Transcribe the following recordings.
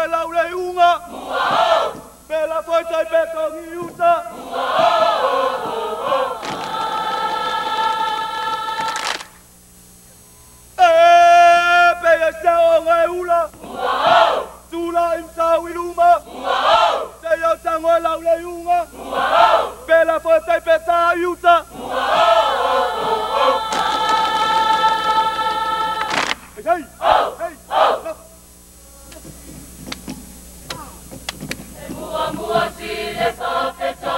e laule unga. Pela foi tai pekongi uta. Pea se o ngai ula. Tula im tau iluma. Se yo tango e laule unga. Pela foi tai peta uta. Hey! Hey! Mua mua si le whawhetai,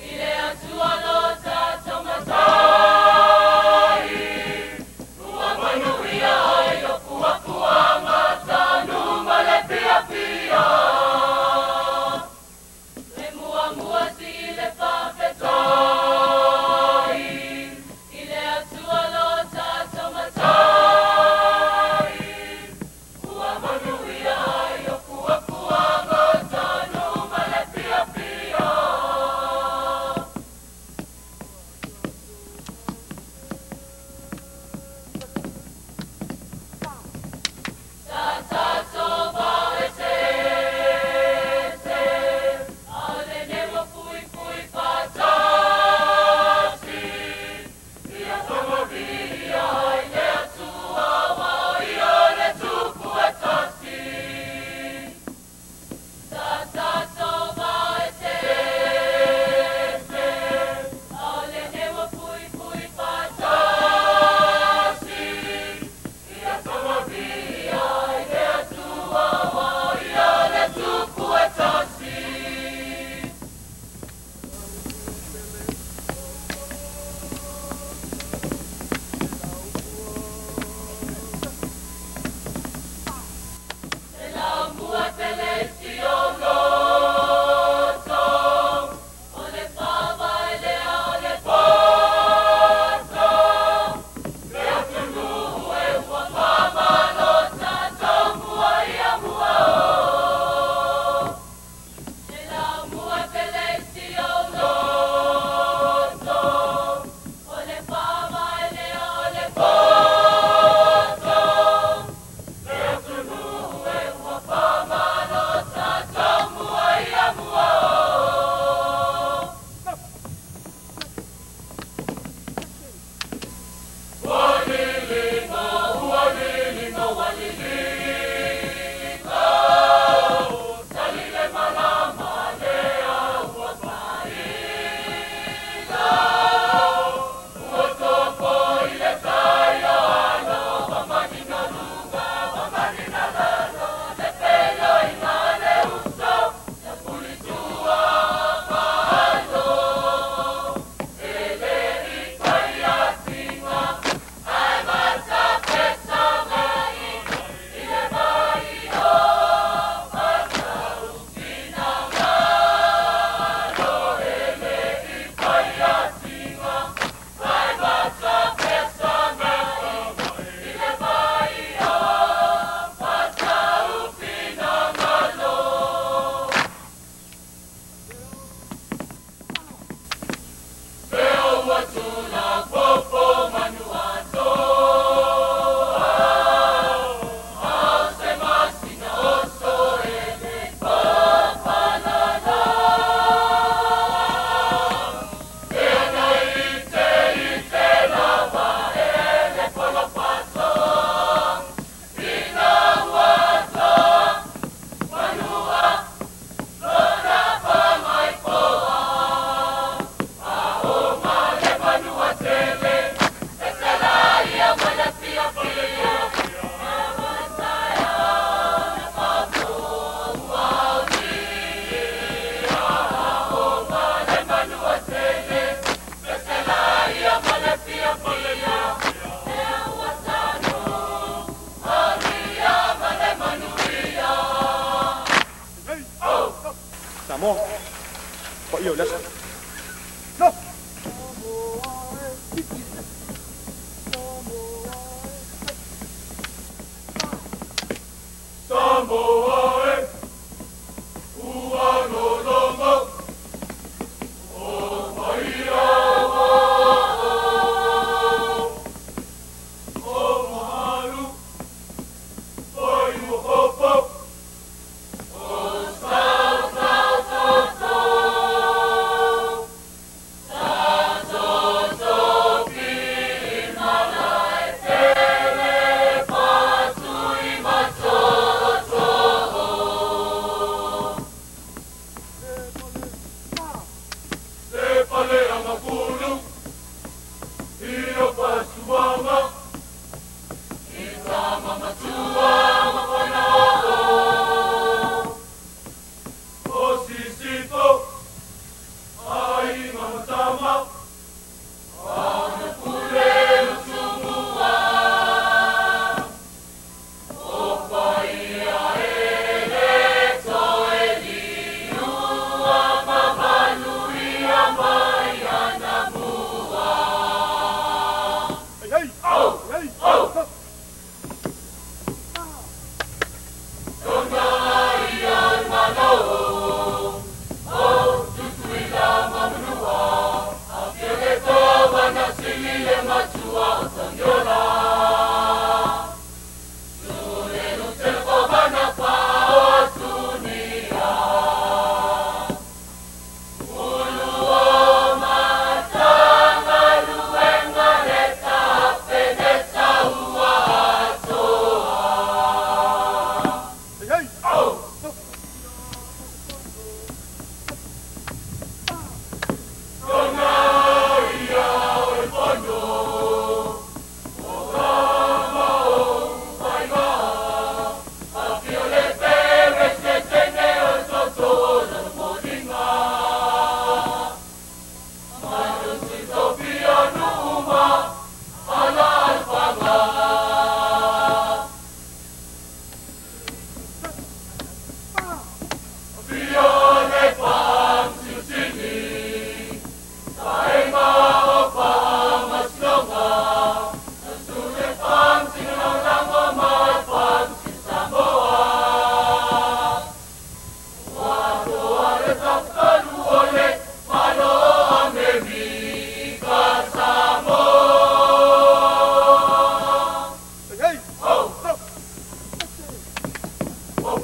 I le atua lo tātou matai. Mua manuia ai o kuakuanga tānu ma le pia pia. Le mua mua si le whawhetai, I le atua lo tātou matai. Mua manuia ai o kuakuanga tānu ma le pia pia. Samo, kok iya las. No. Samoa, uano longo. Oh, Maria, oh, Maharu, oh,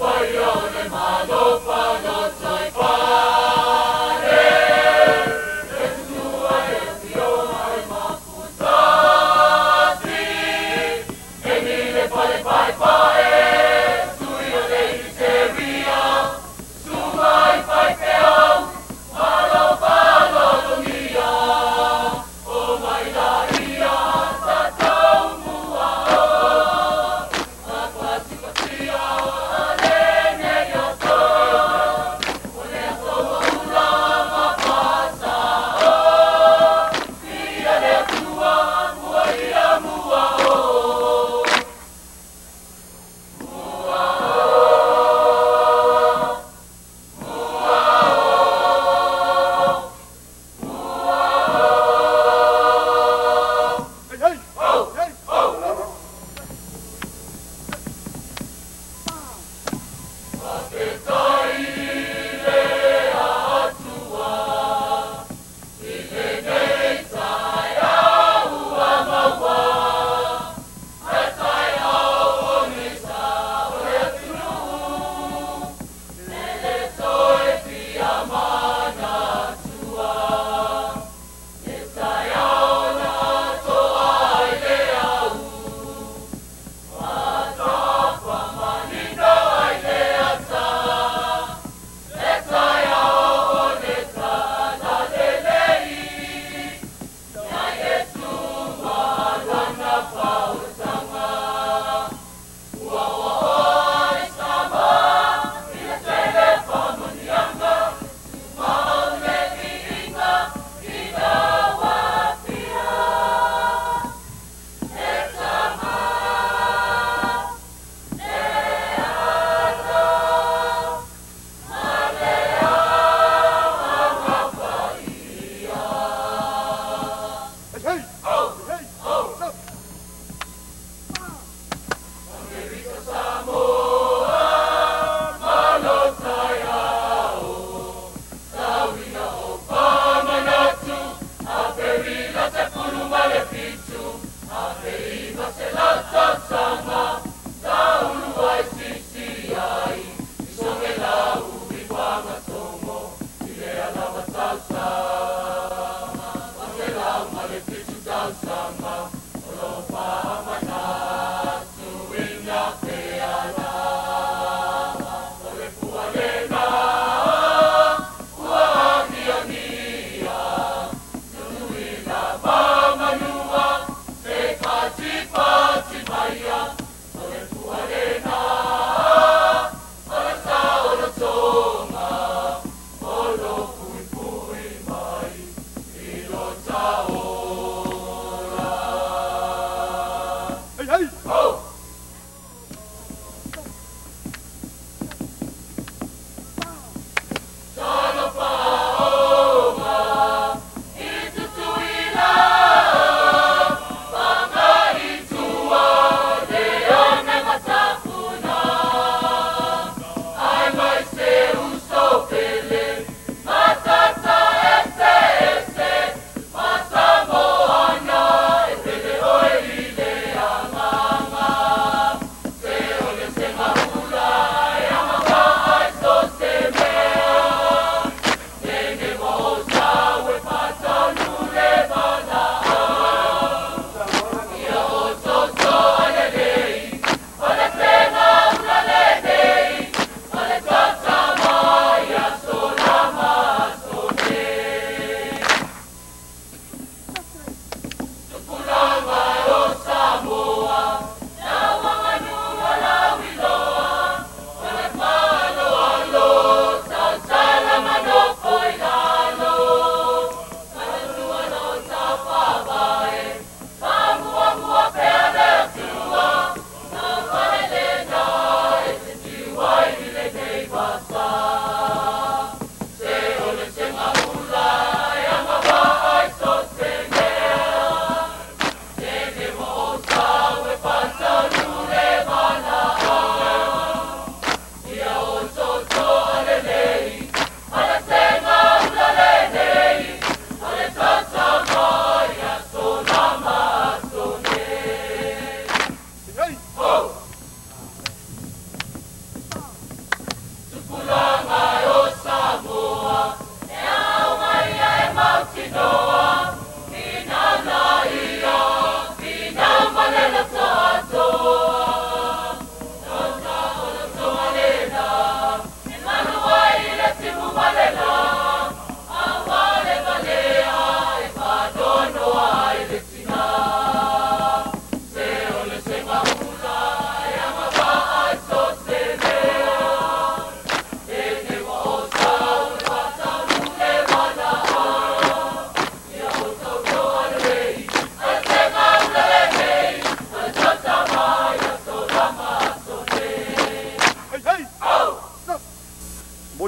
Hallelujah.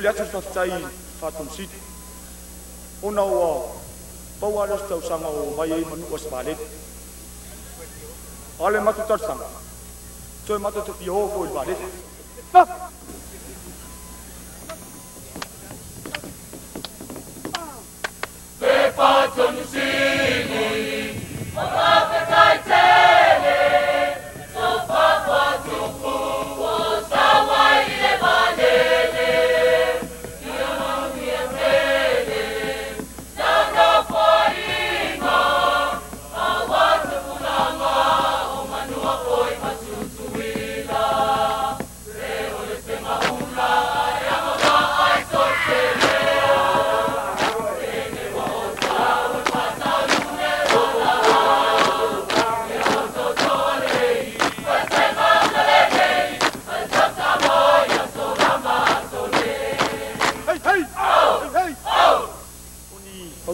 lihat susah cai fatum sit. Unau bawa los tau sanga o mai manu os balet. Ale matu tar sanga. Coy matu tu pio ko balet. Nah. Patron sini, apa kaitannya? Sofa patuku, sawai le balele, dia mamia tele, nanda fainga, awat punanga, omanua koi masusuila, seole semahula, yang ai sotele.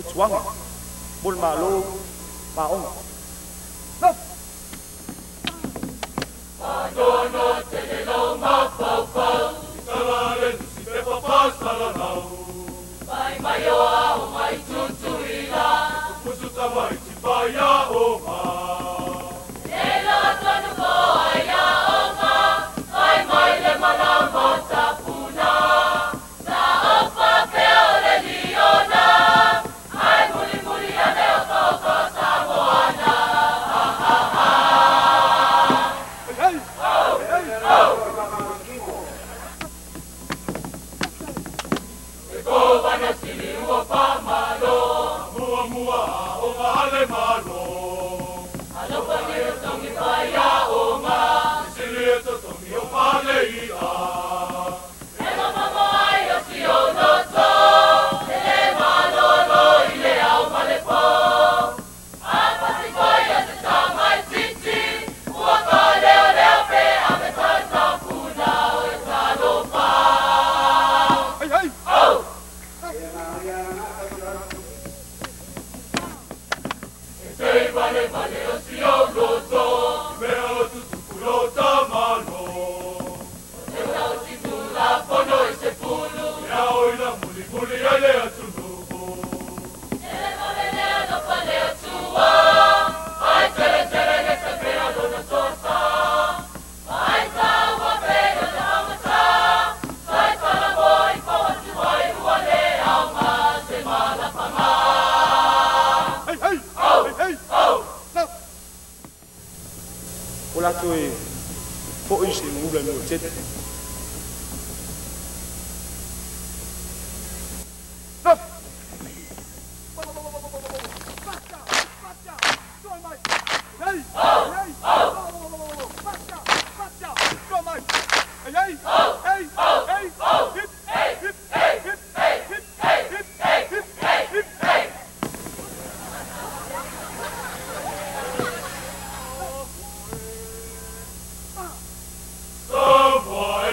Chuang, bul malu, paong. Padono telelo mapapau, salalen si pepapas salanau. Pai mayo au mai tutuila, kusuta mai tipaya oma. Elo tonu ko aya oma, pai mai le malama tapuna. Sa opa ke ole liona. Ola toi, po isi mula mi ocet. Stop! Hey! Hey! Come on! Hey! Hey! Hey! Hip! Hip! Hip! Hip! Hip! Hip! Hip! Bye,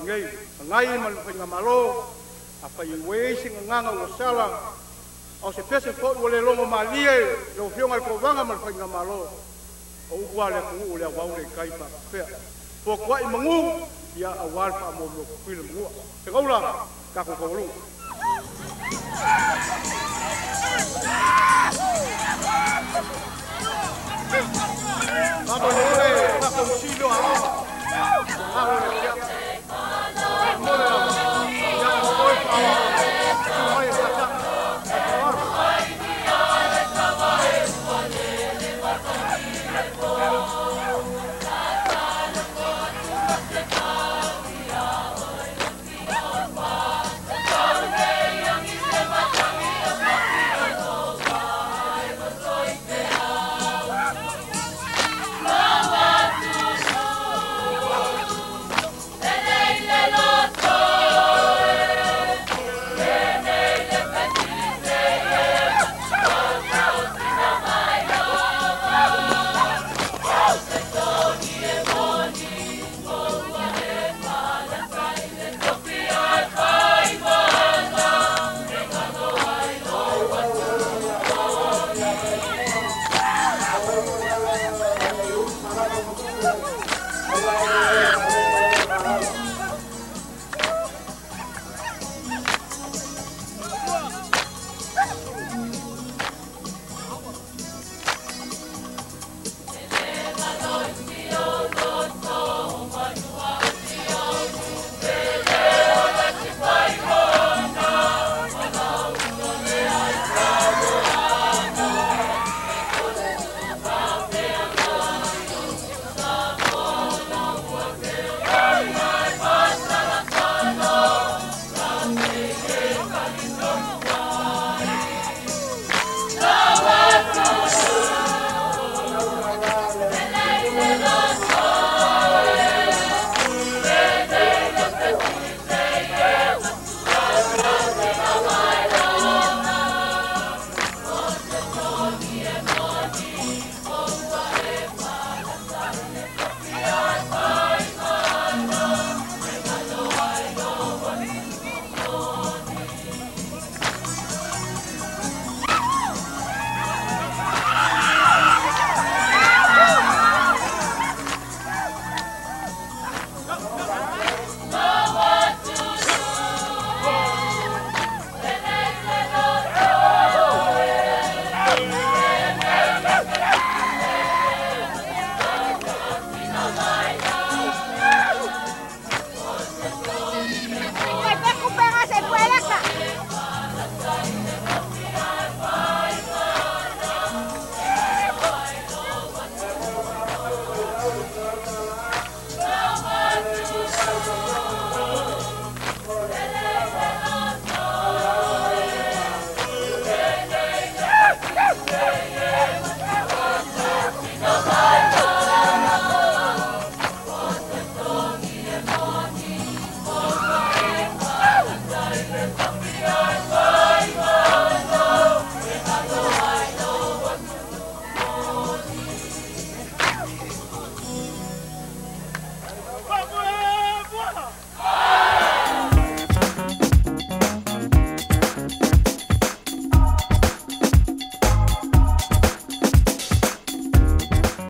ngai ngai mal fa malo apa i we sing nganga o sala o se pese fo o le longo malie lo fionga ko vanga mal fa malo o wale ku o le wa o le kai pa pe po kwa i mangu ya awal pa mo mo ku le mangu te kaula ka ko lu vamos le na ko silo a ya mo le ya mo